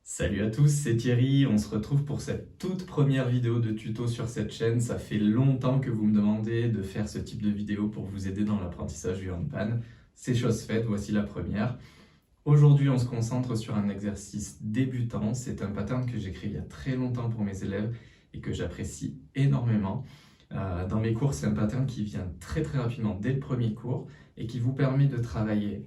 Salut à tous, c'est Thierry, on se retrouve pour cette toute première vidéo de tuto sur cette chaîne. Ça fait longtemps que vous me demandez de faire ce type de vidéo pour vous aider dans l'apprentissage du handpan. C'est chose faite, voici la première. Aujourd'hui, on se concentre sur un exercice débutant. C'est un pattern que j'ai créé il y a très longtemps pour mes élèves et que j'apprécie énormément. Dans mes cours, c'est un pattern qui vient très rapidement dès le premier cours et qui vous permet de travailler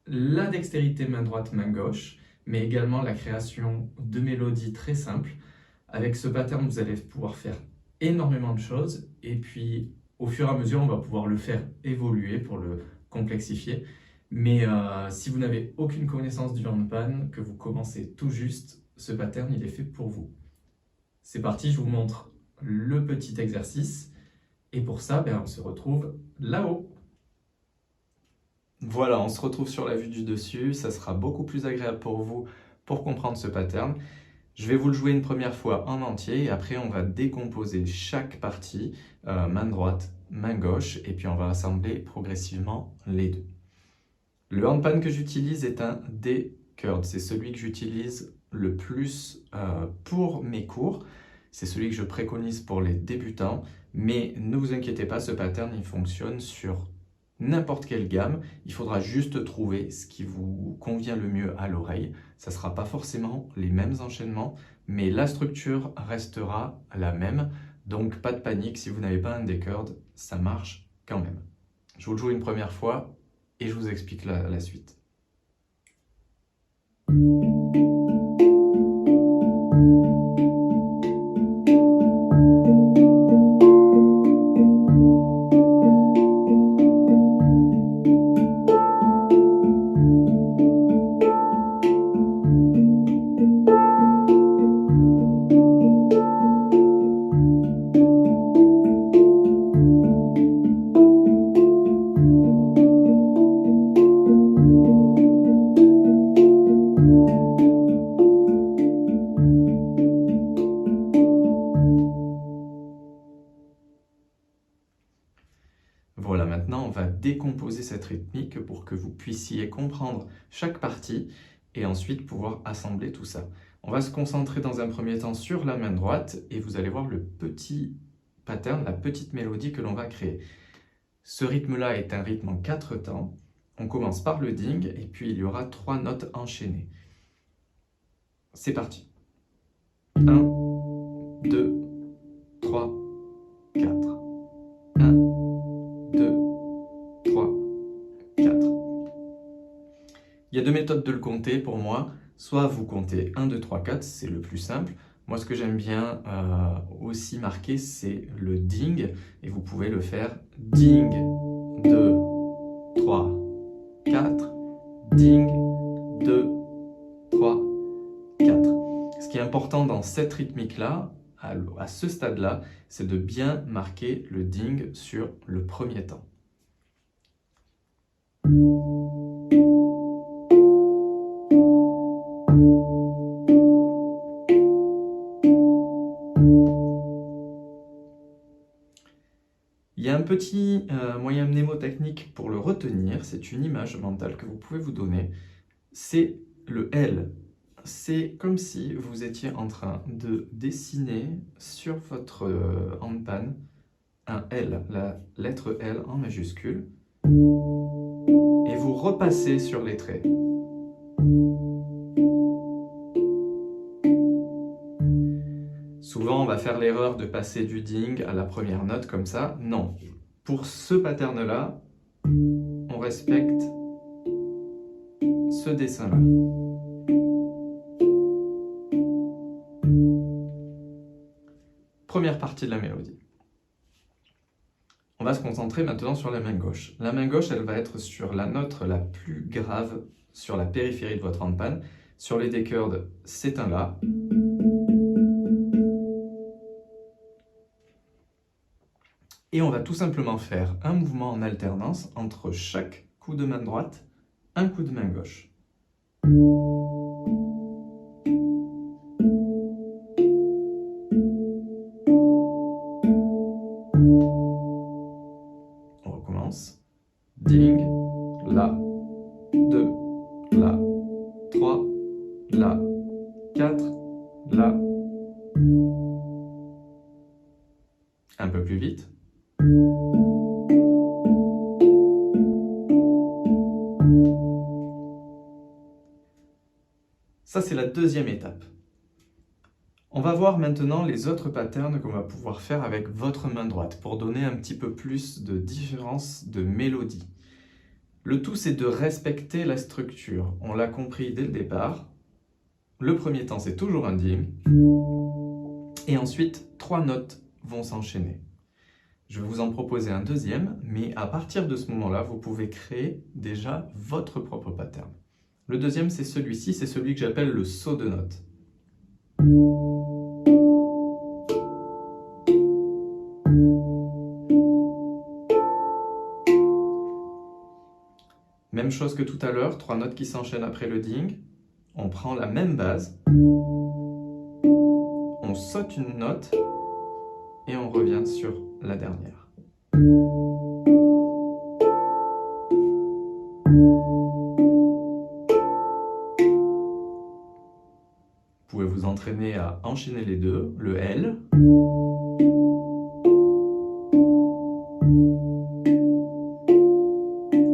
la dextérité main droite, main gauche, mais également la création de mélodies très simples. Avec ce pattern, vous allez pouvoir faire énormément de choses et puis au fur et à mesure, on va pouvoir le faire évoluer pour le complexifier. Mais si vous n'avez aucune connaissance du handpan, que vous commencez tout juste, ce pattern, il est fait pour vous. C'est parti, je vous montre le petit exercice et pour ça, on se retrouve là-haut. Voilà, on se retrouve sur la vue du dessus, ça sera beaucoup plus agréable pour vous pour comprendre ce pattern. Je vais vous le jouer une première fois en entier et après on va décomposer chaque partie, main droite, main gauche, et puis on va assembler progressivement les deux. Le handpan que j'utilise est un D-curd, c'est celui que j'utilise le plus pour mes cours. C'est celui que je préconise pour les débutants, mais ne vous inquiétez pas, ce pattern il fonctionne sur n'importe quelle gamme. Il faudra juste trouver ce qui vous convient le mieux à l'oreille. Ça ne sera pas forcément les mêmes enchaînements, mais la structure restera la même. Donc pas de panique, si vous n'avez pas un D-curd, ça marche quand même. Je vous le joue une première fois et je vous explique la suite. Voilà, maintenant on va décomposer cette rythmique pour que vous puissiez comprendre chaque partie et ensuite pouvoir assembler tout ça. On va se concentrer dans un premier temps sur la main droite et vous allez voir le petit pattern, la petite mélodie que l'on va créer. Ce rythme-là est un rythme en 4 temps. On commence par le ding et puis il y aura 3 notes enchaînées. C'est parti. 1, 2, 3, 4. 1, 2, 3, 4. Il y a deux méthodes de le compter pour moi. Soit vous comptez 1, 2, 3, 4, c'est le plus simple. Moi, ce que j'aime bien aussi marquer, c'est le ding. Et vous pouvez le faire ding, 2, 3, 4. Ding, 2, 3, 4. Ce qui est important dans cette rythmique-là, à ce stade-là, c'est de bien marquer le ding sur le premier temps. Il y a un petit moyen mnémotechnique pour le retenir, c'est une image mentale que vous pouvez vous donner, c'est le L. C'est comme si vous étiez en train de dessiner sur votre handpan un L, la lettre L en majuscule, et vous repassez sur les traits. Souvent, on va faire l'erreur de passer du ding à la première note comme ça. Non, pour ce pattern-là, on respecte ce dessin-là. Première partie de la mélodie. On va se concentrer maintenant sur la main gauche. La main gauche, elle va être sur la note la plus grave sur la périphérie de votre handpan. Sur les D-curd, c'est un La. Et on va tout simplement faire un mouvement en alternance entre chaque coup de main droite, un coup de main gauche. On recommence. Ding, La, 2, La, 3, La, là. Un peu plus vite. Ça, c'est la deuxième étape. On va voir maintenant les autres patterns qu'on va pouvoir faire avec votre main droite pour donner un petit peu plus de différence de mélodie. Le tout, c'est de respecter la structure. On l'a compris dès le départ. Le premier temps, c'est toujours un ding. Et ensuite, 3 notes vont s'enchaîner. Je vais vous en proposer un deuxième, mais à partir de ce moment-là, vous pouvez créer déjà votre propre pattern. Le deuxième, c'est celui-ci, c'est celui que j'appelle le saut de notes. Même chose que tout à l'heure, 3 notes qui s'enchaînent après le ding. On prend la même base, on saute une note et on revient sur la dernière. Vous pouvez vous entraîner à enchaîner les deux, le L,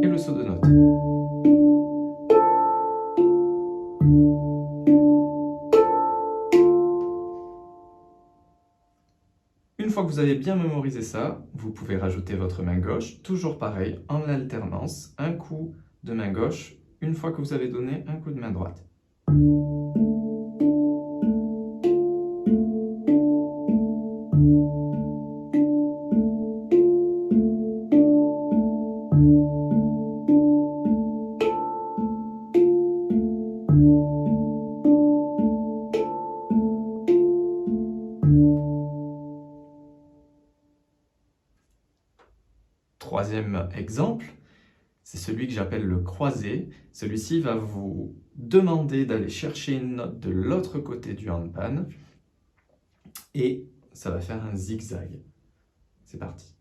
et le saut de note. Une fois que vous avez bien mémorisé ça, vous pouvez rajouter votre main gauche, toujours pareil, en alternance, un coup de main gauche, une fois que vous avez donné un coup de main droite. Troisième exemple, c'est celui que j'appelle le croisé. Celui-ci va vous demander d'aller chercher une note de l'autre côté du handpan et ça va faire un zigzag. C'est parti.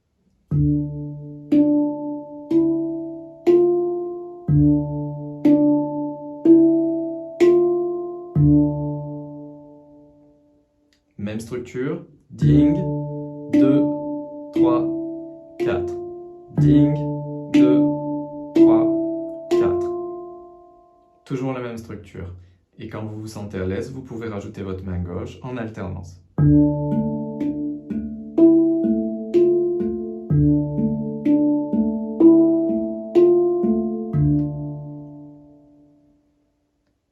Même structure, ding, 2, 3, 4. Ding, 2, 3, 4. Toujours la même structure. Et quand vous vous sentez à l'aise, vous pouvez rajouter votre main gauche en alternance.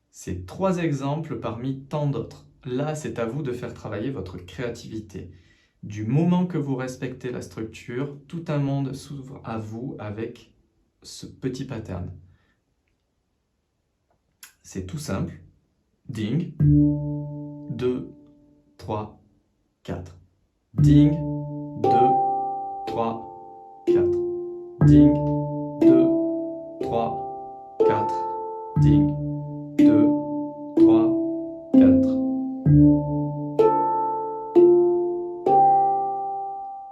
C'est 3 exemples parmi tant d'autres. Là, c'est à vous de faire travailler votre créativité. Du moment que vous respectez la structure, tout un monde s'ouvre à vous avec ce petit pattern. C'est tout simple. Ding, 2, 3, 4. Ding, 2, 3, 4. Ding, 2, 3, 4. Ding, 2, 3, 4.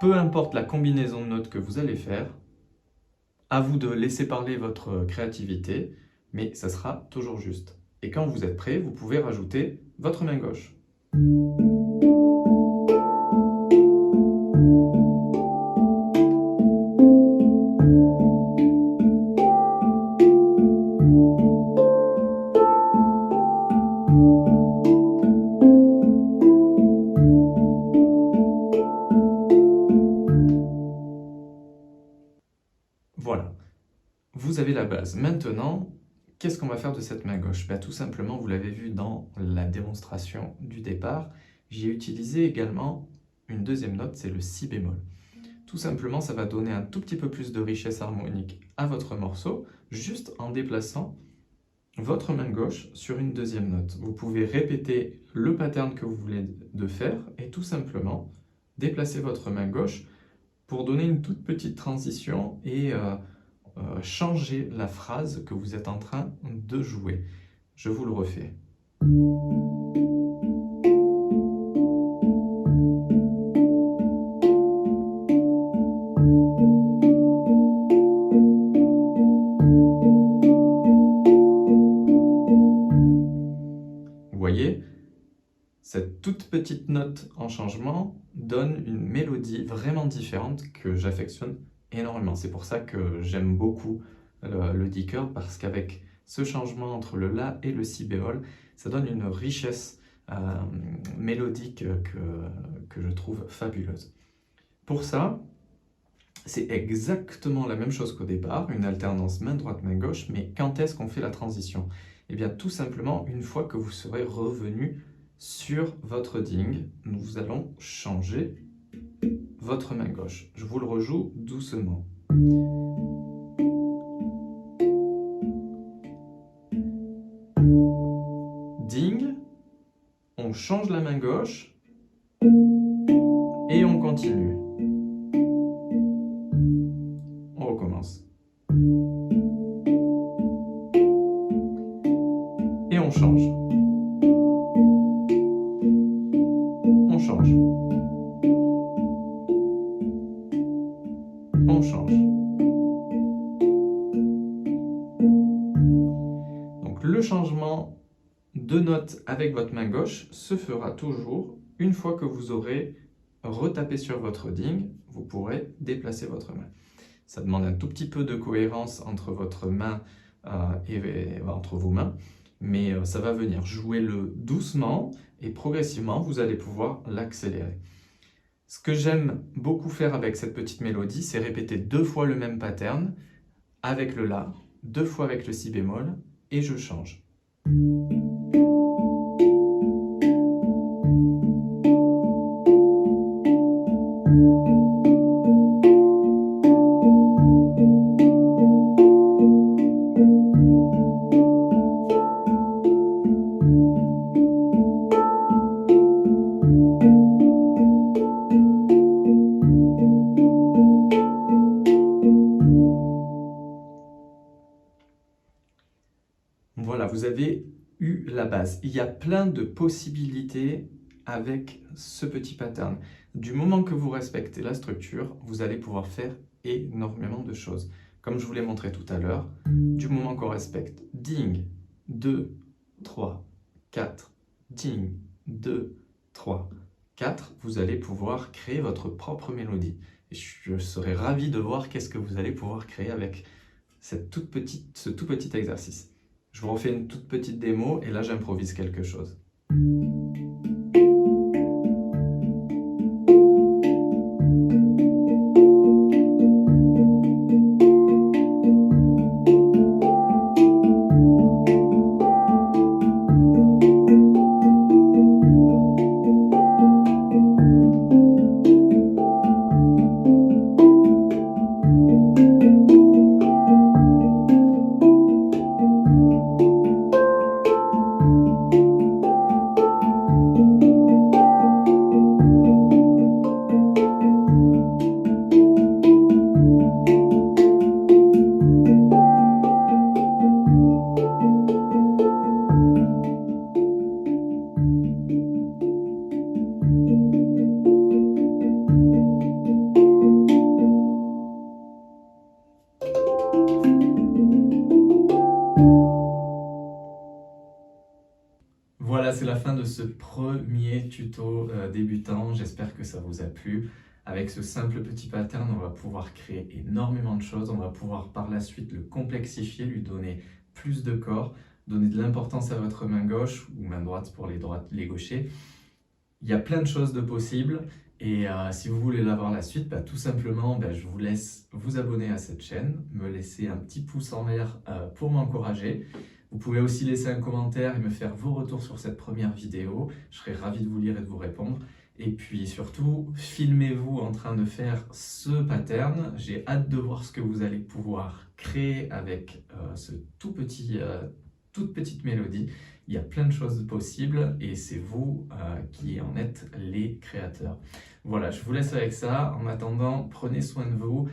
Peu importe la combinaison de notes que vous allez faire, à vous de laisser parler votre créativité, mais ça sera toujours juste. Et quand vous êtes prêt, vous pouvez rajouter votre main gauche. Voilà, vous avez la base. Maintenant, qu'est-ce qu'on va faire de cette main gauche? Tout simplement, vous l'avez vu dans la démonstration du départ, j'ai utilisé également une deuxième note, c'est le si bémol. Tout simplement, ça va donner un tout petit peu plus de richesse harmonique à votre morceau, juste en déplaçant votre main gauche sur une deuxième note. Vous pouvez répéter le pattern que vous voulez de faire et tout simplement déplacer votre main gauche pour donner une toute petite transition et changer la phrase que vous êtes en train de jouer. Je vous le refais. Vous voyez, Cette toute petite note en changement donne une mélodie vraiment différente que j'affectionne énormément. C'est pour ça que j'aime beaucoup le D-chord, parce qu'avec ce changement entre le La et le Si bémol, ça donne une richesse mélodique que je trouve fabuleuse. Pour ça, c'est exactement la même chose qu'au départ, une alternance main droite, main gauche, mais quand est-ce qu'on fait la transition? Eh bien, tout simplement, une fois que vous serez revenu sur votre ding, nous allons changer votre main gauche. Je vous le rejoue doucement. Ding, on change la main gauche et on continue. On recommence. Et on change. On change. On change. Donc le changement de note avec votre main gauche se fera toujours une fois que vous aurez retapé sur votre ding, vous pourrez déplacer votre main. Ça demande un tout petit peu de cohérence entre votre main et entre vos mains, mais ça va venir. Jouez-le doucement et progressivement, vous allez pouvoir l'accélérer. Ce que j'aime beaucoup faire avec cette petite mélodie, c'est répéter 2 fois le même pattern avec le La, 2 fois avec le Si bémol, et je change. Voilà, vous avez eu la base. Il y a plein de possibilités avec ce petit pattern. Du moment que vous respectez la structure, vous allez pouvoir faire énormément de choses. Comme je vous l'ai montré tout à l'heure, du moment qu'on respecte ding, 2, 3, 4, ding, 2, 3, 4, vous allez pouvoir créer votre propre mélodie. Et je serais ravi de voir qu'est-ce que vous allez pouvoir créer avec ce tout petit exercice. Je vous refais une toute petite démo et là j'improvise quelque chose. Voilà, c'est la fin de ce premier tuto débutant. J'espère que ça vous a plu. Avec ce simple petit pattern, on va pouvoir créer énormément de choses. On va pouvoir par la suite le complexifier, lui donner plus de corps, donner de l'importance à votre main gauche ou main droite pour les gauchers. Il y a plein de choses de possibles. Et si vous voulez l'avoir la suite, tout simplement, je vous laisse vous abonner à cette chaîne, me laisser un petit pouce en l'air pour m'encourager. Vous pouvez aussi laisser un commentaire et me faire vos retours sur cette première vidéo. Je serai ravi de vous lire et de vous répondre. Et puis surtout, filmez-vous en train de faire ce pattern. J'ai hâte de voir ce que vous allez pouvoir créer avec ce toute petite mélodie. Il y a plein de choses possibles et c'est vous qui en êtes les créateurs. Voilà, je vous laisse avec ça. En attendant, prenez soin de vous.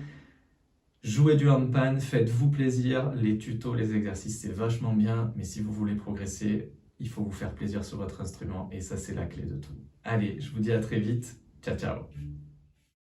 Jouez du handpan, faites-vous plaisir. Les tutos, les exercices, c'est vachement bien. Mais si vous voulez progresser, il faut vous faire plaisir sur votre instrument. Et ça, c'est la clé de tout. Allez, je vous dis à très vite. Ciao, ciao.